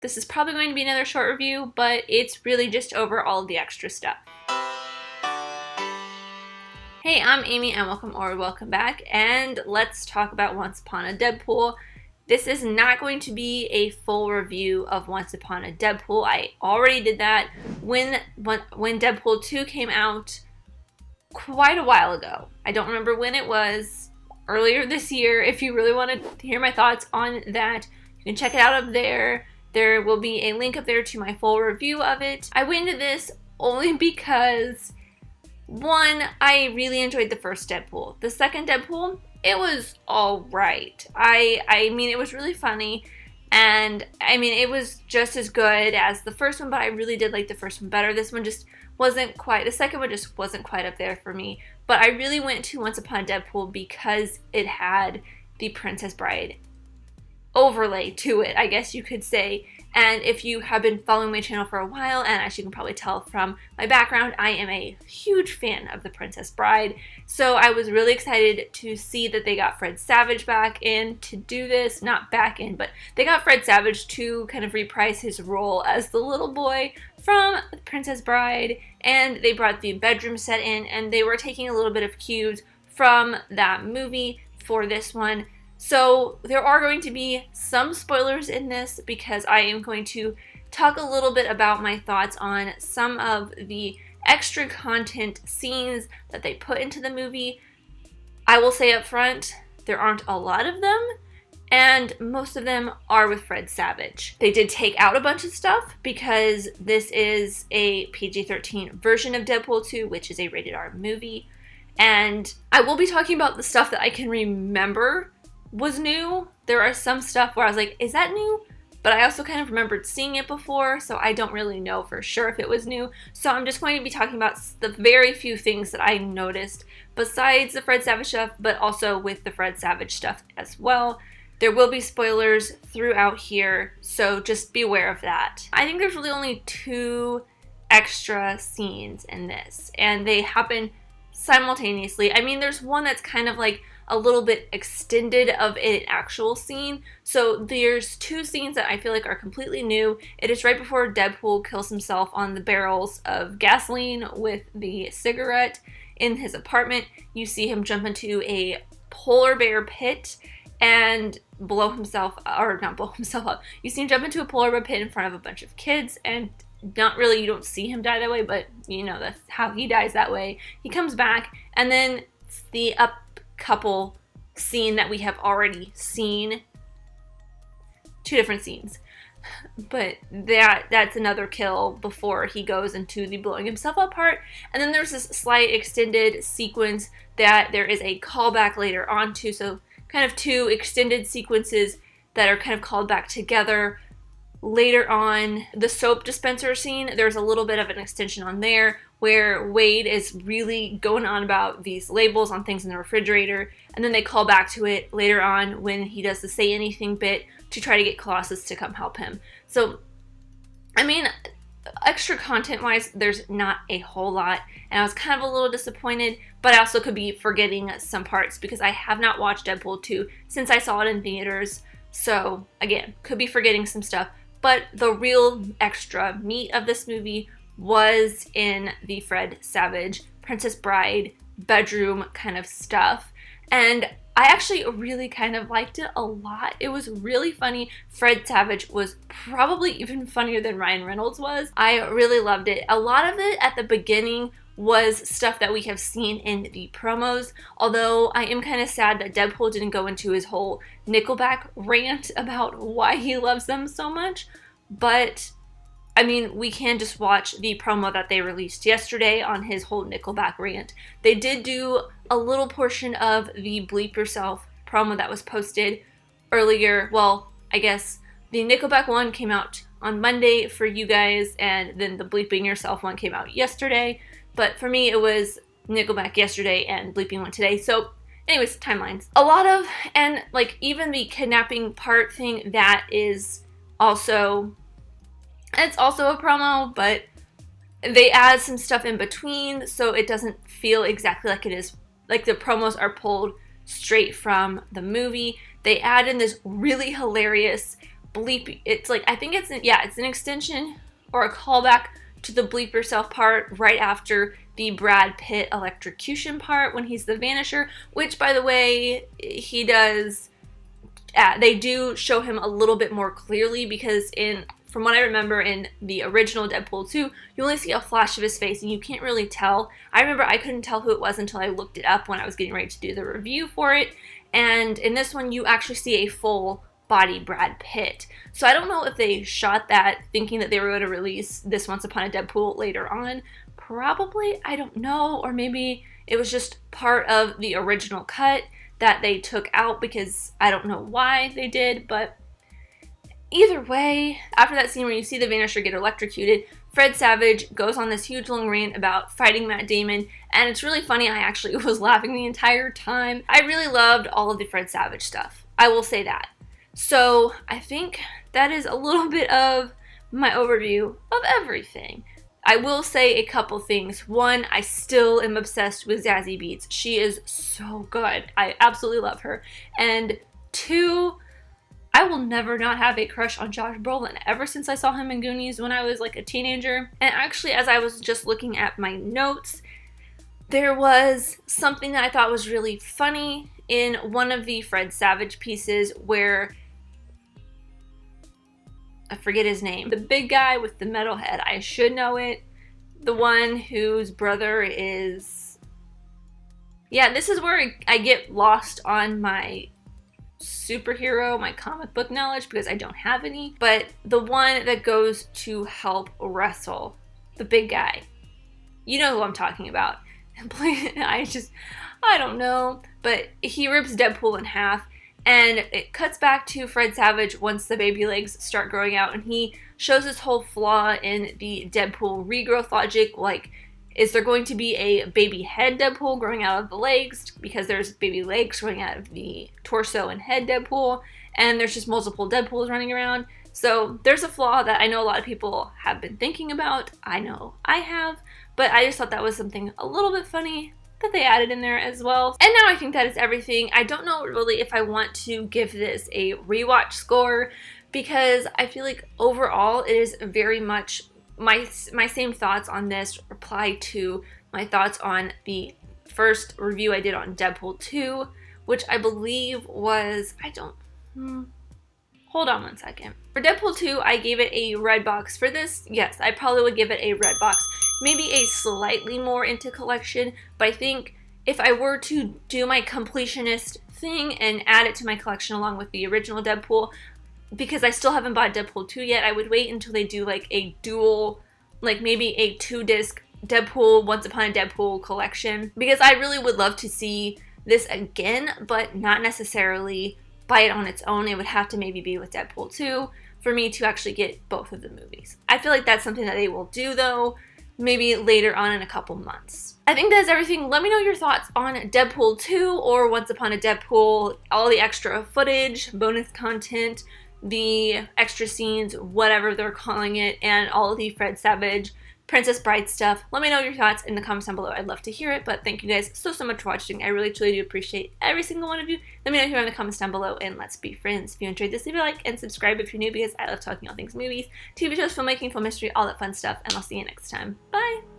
This is probably going to be another short review, but it's really just over all of the extra stuff. Hey, I'm Amy and welcome back, and let's talk about Once Upon a Deadpool. This is not going to be a full review of Once Upon a Deadpool. I already did that when Deadpool 2 came out quite a while ago. I don't remember when it was, earlier this year. If you really want to hear my thoughts on that, you can check it out up there. There will be a link up there to my full review of it. I went into this only because, one, I really enjoyed the first Deadpool. The second Deadpool, it was alright. I mean, it was really funny, and I mean, it was just as good as the first one, but I really did like the first one better. This one just wasn't quite, the second one just wasn't quite up there for me. But I really went to Once Upon a Deadpool because it had the Princess Bride overlay to it, I guess you could say. And if you have been following my channel for a while, and as you can probably tell from my background, I am a huge fan of the Princess Bride. So I was really excited to see that they got Fred Savage back in to do this. Not back in, but they got Fred Savage to kind of reprise his role as the little boy from the Princess Bride. And they brought the bedroom set in, and they were taking a little bit of cues from that movie for this one. So there are going to be some spoilers in this because I am going to talk a little bit about my thoughts on some of the extra content scenes that they put into the movie. I will say up front, there aren't a lot of them, and most of them are with Fred Savage. They did take out a bunch of stuff because this is a PG-13 version of Deadpool 2, which is a rated R movie. And I will be talking about the stuff that I can remember was new. There are some stuff where I was like, is that new? But I also kind of remembered seeing it before, so I don't really know for sure if it was new. So I'm just going to be talking about the very few things that I noticed besides the Fred Savage stuff, but also with the Fred Savage stuff as well. There will be spoilers throughout here, so just be aware of that. I think there's really only 2 extra scenes in this, and they happen simultaneously. I mean, there's one that's kind of like a little bit extended of an actual scene. So there's 2 scenes that I feel like are completely new. It is right before Deadpool kills himself on the barrels of gasoline with the cigarette in his apartment. You see him jump into a polar bear pit and blow himself, or not blow himself up. You see him jump into a polar bear pit in front of a bunch of kids, and not really, you don't see him die that way, but you know, that's how he dies that way. He comes back, and then the up couple scene that we have already seen. 2 different scenes, but that's another kill before he goes into the blowing himself up part. And then there's this slight extended sequence that there is a callback later on to, so kind of 2 extended sequences that are kind of called back together later on. The soap dispenser scene, there's a little bit of an extension on there where Wade is really going on about these labels on things in the refrigerator, and then they call back to it later on when he does the say anything bit to try to get Colossus to come help him. So, I mean, extra content wise, there's not a whole lot, and I was kind of a little disappointed, but I also could be forgetting some parts because I have not watched Deadpool 2 since I saw it in theaters. So again, could be forgetting some stuff, but the real extra meat of this movie was in the Fred Savage, Princess Bride, bedroom kind of stuff. And I actually really kind of liked it a lot. It was really funny. Fred Savage was probably even funnier than Ryan Reynolds was. I really loved it. A lot of it at the beginning was stuff that we have seen in the promos, although I am kind of sad that Deadpool didn't go into his whole Nickelback rant about why he loves them so much. But I mean, we can just watch the promo that they released yesterday on his whole Nickelback rant. They did do a little portion of the Bleep Yourself promo that was posted earlier. Well, I guess the Nickelback one came out on Monday for you guys, and then the Bleeping Yourself one came out yesterday. But for me, it was Nickelback yesterday and Bleeping one today. So anyways, timelines. A lot of, and like even the kidnapping part thing, that is also, it's also a promo, but they add some stuff in between so it doesn't feel exactly like it is, like the promos are pulled straight from the movie. They add in this really hilarious bleep. It's like, I think it's an extension or a callback to the bleep yourself part right after the Brad Pitt electrocution part when he's the Vanisher, which, by the way, he does. They do show him a little bit more clearly, because from what I remember in the original Deadpool 2, you only see a flash of his face and you can't really tell. I remember I couldn't tell who it was until I looked it up when I was getting ready to do the review for it. And in this one, you actually see a full body Brad Pitt. So I don't know if they shot that thinking that they were going to release this Once Upon a Deadpool later on. Probably, I don't know. Or maybe it was just part of the original cut that they took out, because I don't know why they did. But either way, after that scene where you see the Vanisher get electrocuted, Fred Savage goes on this huge long rant about fighting Matt Damon, and it's really funny. I actually was laughing the entire time. I really loved all of the Fred Savage stuff. I will say that. So I think that is a little bit of my overview of everything. I will say a couple things. One, I still am obsessed with Zazie Beetz. She is so good. I absolutely love her. And two, I will never not have a crush on Josh Brolin. Ever since I saw him in Goonies when I was like a teenager. And actually, as I was just looking at my notes, there was something that I thought was really funny in one of the Fred Savage pieces where, I forget his name, the big guy with the metal head, I should know it, the one whose brother is, yeah, this is where I get lost on my superhero, my comic book knowledge, because I don't have any, but the one that goes to help wrestle, the big guy, you know who I'm talking about. I don't know, but he rips Deadpool in half. And it cuts back to Fred Savage once the baby legs start growing out, and he shows this whole flaw in the Deadpool regrowth logic. Like, is there going to be a baby head Deadpool growing out of the legs? Because there's baby legs growing out of the torso and head Deadpool, and there's just multiple Deadpools running around. So there's a flaw that I know a lot of people have been thinking about. I know I have, but I just thought that was something a little bit funny that they added in there as well. And now I think that is everything. I don't know really if I want to give this a rewatch score, because I feel like overall it is very much my same thoughts on this apply to my thoughts on the first review I did on Deadpool 2, which I believe was, hold on one second. For Deadpool 2, I gave it a Redbox. For this, yes, I probably would give it a Redbox. Maybe a slightly more into collection, but I think if I were to do my completionist thing and add it to my collection along with the original Deadpool, because I still haven't bought Deadpool 2 yet, I would wait until they do like a dual, like maybe a 2-disc Deadpool, Once Upon a Deadpool collection, because I really would love to see this again, but not necessarily buy it on its own. It would have to maybe be with Deadpool 2 for me to actually get both of the movies. I feel like that's something that they will do though, maybe later on in a couple months. I think that's everything. Let me know your thoughts on Deadpool 2 or Once Upon a Deadpool, all the extra footage, bonus content, the extra scenes, whatever they're calling it, and all of the Fred Savage, Princess Bride stuff. Let me know your thoughts in the comments down below. I'd love to hear it, but thank you guys so much for watching. I really truly do appreciate every single one of you. Let me know here in the comments down below, and let's be friends. If you enjoyed this, leave a like and subscribe if you're new, because I love talking all things movies, TV shows, filmmaking, film history, all that fun stuff, and I'll see you next time. Bye!